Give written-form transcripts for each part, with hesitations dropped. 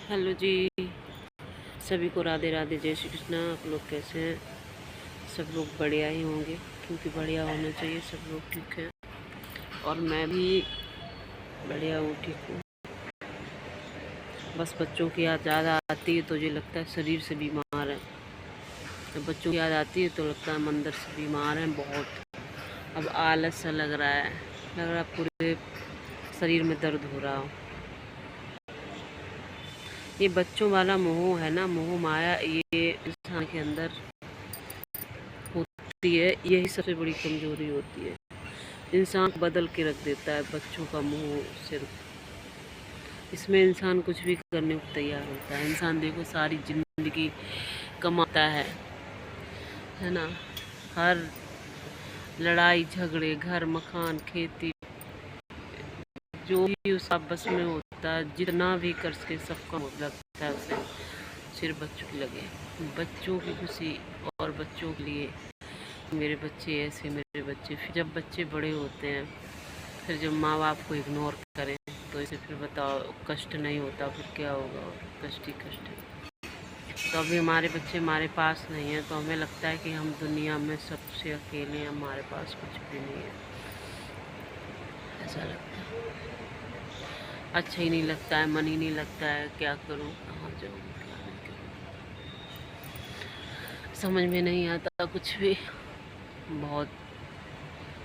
Hello जी, सभी को राधे राधे, जय श्री कृष्णा। आप लोग कैसे हैं? सब लोग बढ़िया ही होंगे, क्योंकि बढ़िया होना चाहिए। सब लोग ठीक हैं और मैं भी बढ़िया हूँ, ठीक हूँ। बस बच्चों की याद ज़्यादा आती है तो ये लगता है शरीर से बीमार है। जब बच्चों की याद आती है तो लगता है हम अंदर से बीमार हैं बहुत। अब आलस सा लग रहा है, पूरे शरीर में दर्द हो रहा हो। ये बच्चों वाला मोह है ना, मोह माया, ये इंसान के अंदर होती है। यही सबसे बड़ी कमजोरी होती है। इंसान बदल के रख देता है बच्चों का मोह सिर्फ। इसमें इंसान कुछ भी करने को तैयार होता है। इंसान देखो सारी जिंदगी कमाता है ना। हर लड़ाई झगड़े, घर मकान, खेती, जो भी उसका बस में होता है, जितना भी कर सके सबका लगता है उसे, सिर्फ बच्चों की लगे, बच्चों की खुशी और बच्चों के लिए। मेरे बच्चे ऐसे, मेरे बच्चे। फिर जब बच्चे बड़े होते हैं, फिर जब माँ बाप को इग्नोर करें तो इसे फिर बताओ कष्ट नहीं होता, फिर क्या होगा? और कष्ट ही कष्ट है। तो अभी हमारे बच्चे हमारे पास नहीं है तो हमें लगता है कि हम दुनिया में सबसे अकेले हैं, हमारे पास कुछ भी नहीं है, ऐसा लगता है। अच्छा ही नहीं लगता है, मन ही नहीं लगता है, क्या करूँ, कहाँ जाऊँ, क्या नहीं करूँ, समझ में नहीं आता कुछ भी। बहुत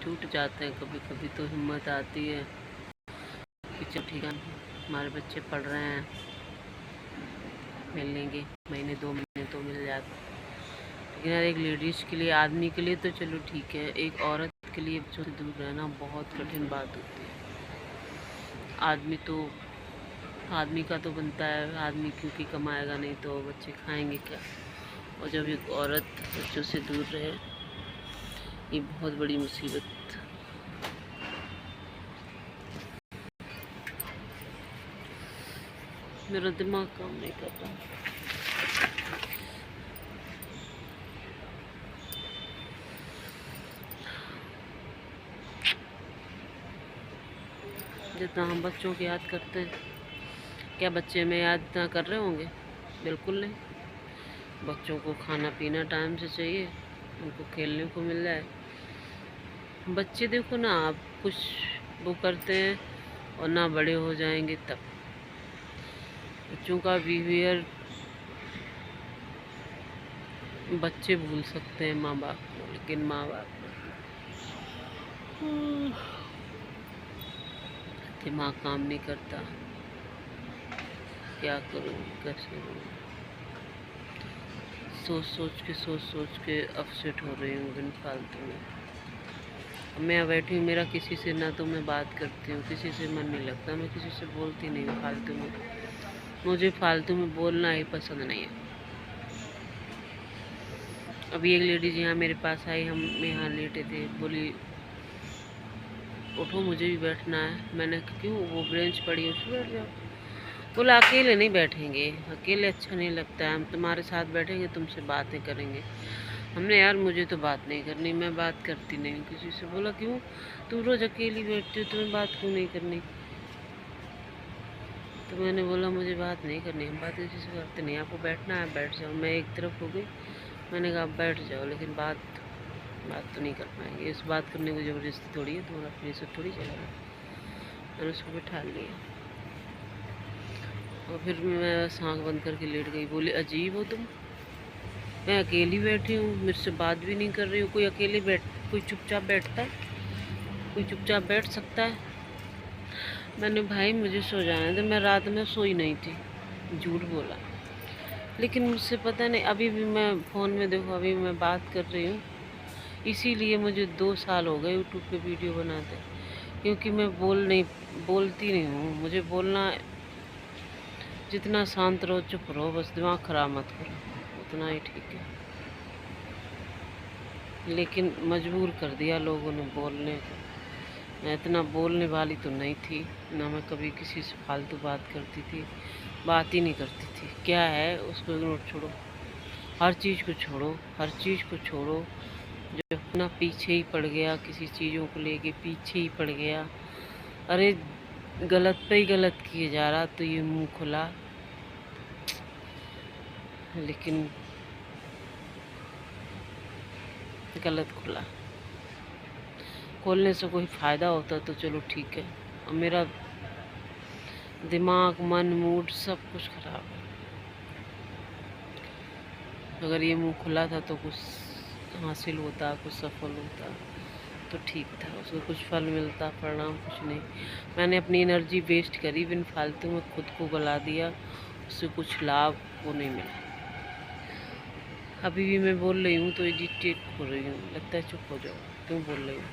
टूट जाते हैं कभी कभी, तो हिम्मत आती है कि चल ठीक है, हमारे बच्चे पढ़ रहे हैं, मिल लेंगे, महीने 2 महीने तो मिल जाते। लेकिन यार एक लेडीज़ के लिए, आदमी के लिए तो चलो ठीक है, एक औरत के लिए बच्चों से दूर रहना बहुत कठिन बात होती है। आदमी का तो बनता है, आदमी क्योंकि कमाएगा नहीं तो बच्चे खाएंगे क्या? और जब एक औरत बच्चों से दूर रहे, ये बहुत बड़ी मुसीबत। मेरा दिमाग काम नहीं कर रहा। जितना हम बच्चों की याद करते हैं, क्या बच्चे में याद इतना कर रहे होंगे? बिल्कुल नहीं। बच्चों को खाना पीना टाइम से चाहिए, उनको खेलने को मिल जाए। बच्चे देखो ना, आप कुछ वो करते हैं और ना बड़े हो जाएंगे तब। बच्चों का बिहेवियर बच्चे भूल सकते हैं माँ बाप को, लेकिन माँ बाप दिमाग काम नहीं करता। क्या करूँ, कैसे करूँ? सोच सोच के अपसेट हो रही हूँ बिन फालतू में। मैं बैठी हूँ, मेरा किसी से ना तो मैं बात करती हूँ, किसी से मन नहीं लगता, मैं किसी से बोलती नहीं हूँ फालतू में। मुझे फालतू में बोलना ही पसंद नहीं है। अभी एक लेडीज यहाँ मेरे पास आई, हम यहाँ लेटे थे, बोली उठो मुझे भी बैठना है। मैंने कहा क्यों? वो बेंच पड़ी है उस पर बैठ जाओ। बोला अकेले नहीं बैठेंगे, अकेले अच्छा नहीं लगता है, हम तुम्हारे साथ बैठेंगे, तुमसे बातें करेंगे। हमने यार मुझे तो बात नहीं करनी, मैं बात करती नहीं हूँ किसी से। बोला क्यों? तुम रोज़ अकेली बैठती हो, तुम्हें बात क्यों नहीं करनी? तो मैंने बोला मुझे बात नहीं करनी, हम बात किसी से करते नहीं, आपको बैठना है बैठ जाओ। मैं एक तरफ हो गई, मैंने कहा आप बैठ जाओ, लेकिन बात तो नहीं कर पाएंगे। इस बात करने को ज़बरदस्ती थोड़ी है, तुम्हारा अपने से थोड़ी चलेगा। मैंने उसको बिठा लिया और फिर मैं बस आँख बंद करके लेट गई। बोली अजीब हो तुम, मैं अकेली बैठी हूँ, मेरे से बात भी नहीं कर रही हूँ। कोई चुपचाप बैठता है? कोई चुपचाप बैठ सकता है? मैंने भाई मुझे सो जाना था, मैं रात में सोई नहीं थी, झूठ बोला। लेकिन मुझसे पता नहीं, अभी भी मैं फ़ोन में देखो, अभी मैं बात कर रही हूँ, इसीलिए मुझे 2 साल हो गए यूट्यूब पे वीडियो बनाते, क्योंकि मैं बोलती नहीं हूँ। मुझे बोलना, जितना शांत रहो, चुप रहो, बस दिमाग ख़राब मत करो, उतना ही ठीक है। लेकिन मजबूर कर दिया लोगों ने बोलने को। मैं इतना बोलने वाली तो नहीं थी ना, मैं कभी किसी से फालतू बात करती थी, बात ही नहीं करती थी। क्या है, उसको इग्नोर छोड़ो, हर चीज़ को छोड़ो, हर चीज़ को छोड़ो। जो अपना पीछे ही पड़ गया, किसी चीज़ों को लेके पीछे ही पड़ गया, अरे गलत पे ही गलत किए जा रहा, तो ये मुंह खुला लेकिन गलत खुला। खोलने से कोई फ़ायदा होता तो चलो ठीक है, और मेरा दिमाग, मन, मूड सब कुछ ख़राब है। अगर ये मुंह खुला था तो कुछ हासिल होता, कुछ सफल होता तो ठीक था, उसको कुछ फल मिलता, परिणाम कुछ नहीं। मैंने अपनी एनर्जी वेस्ट करी, बिन फालतू में खुद को गला दिया, उससे कुछ लाभ वो नहीं मिला। अभी भी मैं बोल रही हूँ तो इरिटेट हो रही हूँ, लगता है चुप हो जाओ, क्यों बोल रही हूँ,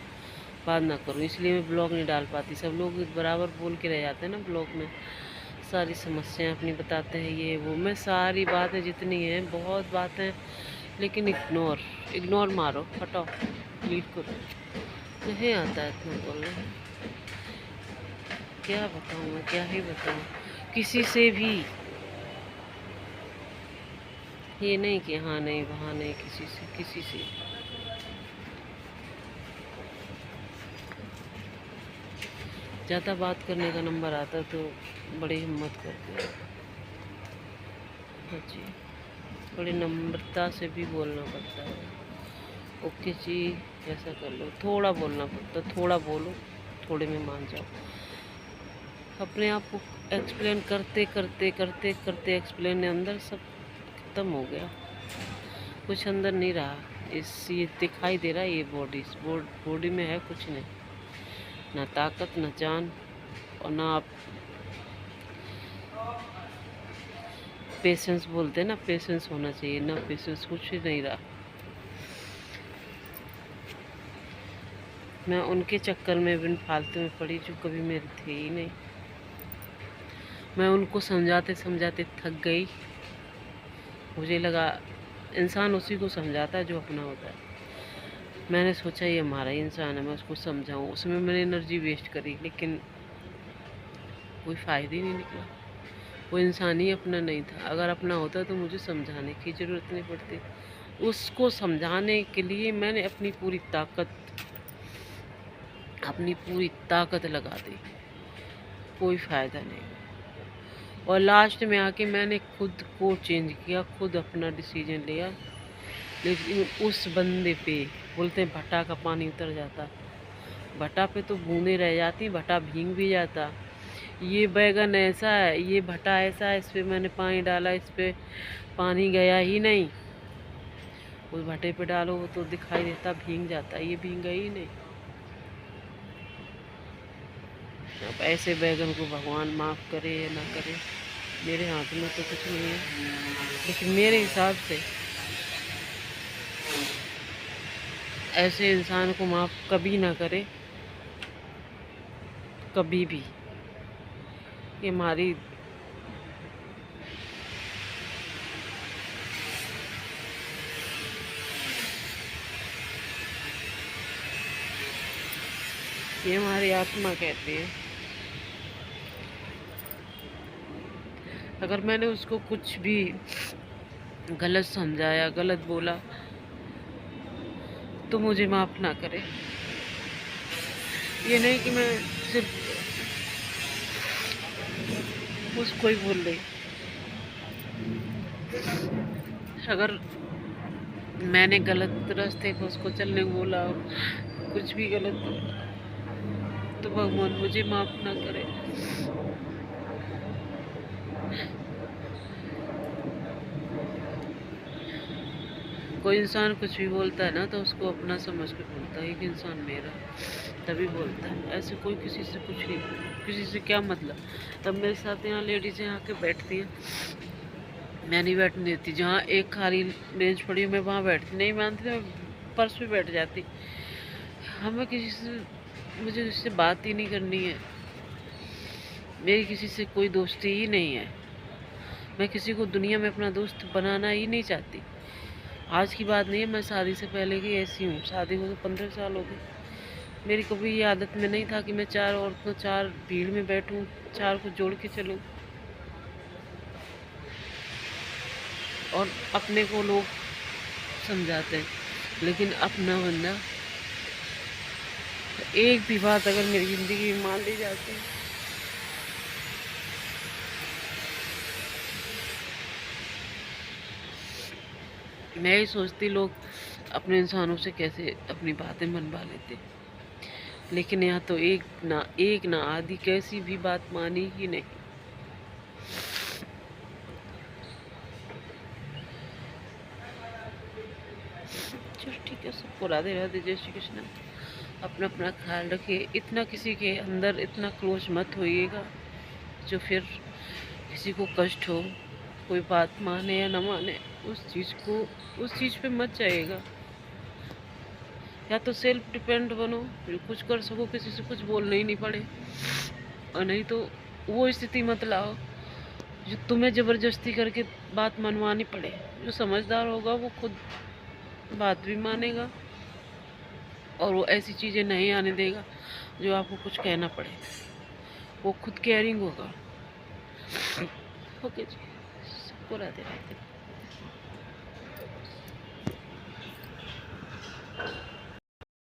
बात ना करूँ, इसलिए मैं ब्लॉग नहीं डाल पाती। सब लोग बराबर बोल के रह जाते हैं ना ब्लॉग में, सारी समस्याएं अपनी बताते हैं, ये वो। मैं सारी बातें जितनी हैं, बहुत बातें, लेकिन इग्नोर मारो, हटाओ, डिलीट करो। नहीं आता है इतना बोलना, क्या बताऊँ मैं, क्या ही बताऊँ किसी से भी। ये नहीं कि हाँ नहीं वहाँ नहीं, किसी से ज़्यादा बात करने का नंबर आता तो बड़ी हिम्मत करते हैं। हाँ जी, बड़ी नम्रता से भी बोलना पड़ता है। ओके जी, ऐसा कर लो, थोड़ा बोलना पड़ता, थोड़ा बोलो, थोड़े में मान जाओ। अपने आप को एक्सप्लेन करते करते करते करते एक्सप्लेन अंदर सब खत्म हो गया, कुछ अंदर नहीं रहा। ये दिखाई दे रहा है, ये बॉडी में है कुछ नहीं, ना ताकत, ना जान, और ना आप पेशेंस बोलते हैं ना, पेशेंस होना चाहिए, ना पेशेंस, कुछ ही नहीं रहा। मैं उनके चक्कर में बिन फालतू में पड़ी जो कभी मेरे थे ही नहीं। मैं उनको समझाते समझाते थक गई। मुझे लगा इंसान उसी को समझाता है जो अपना होता है। मैंने सोचा ये हमारा ही इंसान है, मैं उसको समझाऊं, उसमें मैंने एनर्जी वेस्ट करी, लेकिन कोई फ़ायदा ही नहीं निकला। वो इंसान ही अपना नहीं था। अगर अपना होता तो मुझे समझाने की ज़रूरत नहीं पड़ती। उसको समझाने के लिए मैंने अपनी पूरी ताकत लगा दी, कोई फ़ायदा नहीं। और लास्ट में आके मैंने खुद को चेंज किया, खुद अपना डिसीजन लिया। लेकिन उस बंदे पे बोलते हैं भट्टा का पानी उतर जाता, भट्टा पे तो बूंदें रह जाती, भट्टा भीग भी जाता। ये बैगन ऐसा है, ये भट्टा ऐसा है, इस पर मैंने पानी डाला, इस पर पानी गया ही नहीं। उस भट्टे पे डालो वो तो दिखाई देता, भीग जाता, ये भीगा ही नहीं। अब ऐसे बैगन को भगवान माफ़ करे या ना करे, मेरे हाथ में तो कुछ नहीं है, लेकिन मेरे हिसाब से ऐसे इंसान को माफ़ कभी ना करे, कभी भी। ये हमारी आत्मा कहती है। अगर मैंने उसको कुछ भी गलत समझाया, गलत बोला, तो मुझे माफ़ ना करे। ये नहीं कि मैं सिर्फ उसको ही बोल रही। अगर मैंने गलत रास्ते पर उसको चलने को बोला, कुछ भी गलत बोला, तो भगवान मुझे माफ़ ना करे। कोई इंसान कुछ भी बोलता है ना तो उसको अपना समझ के बोलता है, एक इंसान मेरा तभी बोलता है, ऐसे कोई किसी से कुछ नहीं, किसी से क्या मतलब। तब मेरे साथ यहाँ लेडीज़ें आके बैठती हैं, मैं नहीं बैठने देती। जहाँ एक खाली बेंच पड़ी है मैं वहाँ बैठती, नहीं मानती मैं फर्श पे बैठ जाती। हमें मुझे किसी से बात ही नहीं करनी है, मेरी किसी से कोई दोस्ती ही नहीं है। मैं किसी को दुनिया में अपना दोस्त बनाना ही नहीं चाहती। आज की बात नहीं है, मैं शादी से पहले की ऐसी हूँ। शादी को तो 15 साल हो गए। मेरी कभी ये आदत में नहीं था कि मैं 4 औरतों, 4 भीड़ में बैठूँ, 4 को जोड़ के चलूँ। और अपने को लोग समझाते हैं, लेकिन अपना बंदा, एक भी बात अगर मेरी ज़िंदगी में मान ली जाती है, मैं ही सोचती लोग अपने इंसानों से कैसे अपनी बातें मनवा लेते, लेकिन यहाँ तो एक ना आधी कैसी भी बात मानी ही नहीं। चलो ठीक है, सबको राधे राधे, जय श्री कृष्ण। अपना अपना ख्याल रखिए, इतना किसी के अंदर इतना क्लोज मत होइएगा जो फिर किसी को कष्ट हो, कोई बात माने या ना माने, उस चीज़ पे मत जाइएगा। या तो सेल्फ डिपेंड बनो, जो कुछ कर सको, किसी से कुछ बोलना ही नहीं पड़े, और नहीं तो वो स्थिति मत लाओ जो तुम्हें ज़बरदस्ती करके बात मनवानी पड़े। जो समझदार होगा वो खुद बात भी मानेगा और वो ऐसी चीज़ें नहीं आने देगा जो आपको कुछ कहना पड़े। वो खुद केयरिंग होगा। ओके जी, सबको राधे राधे।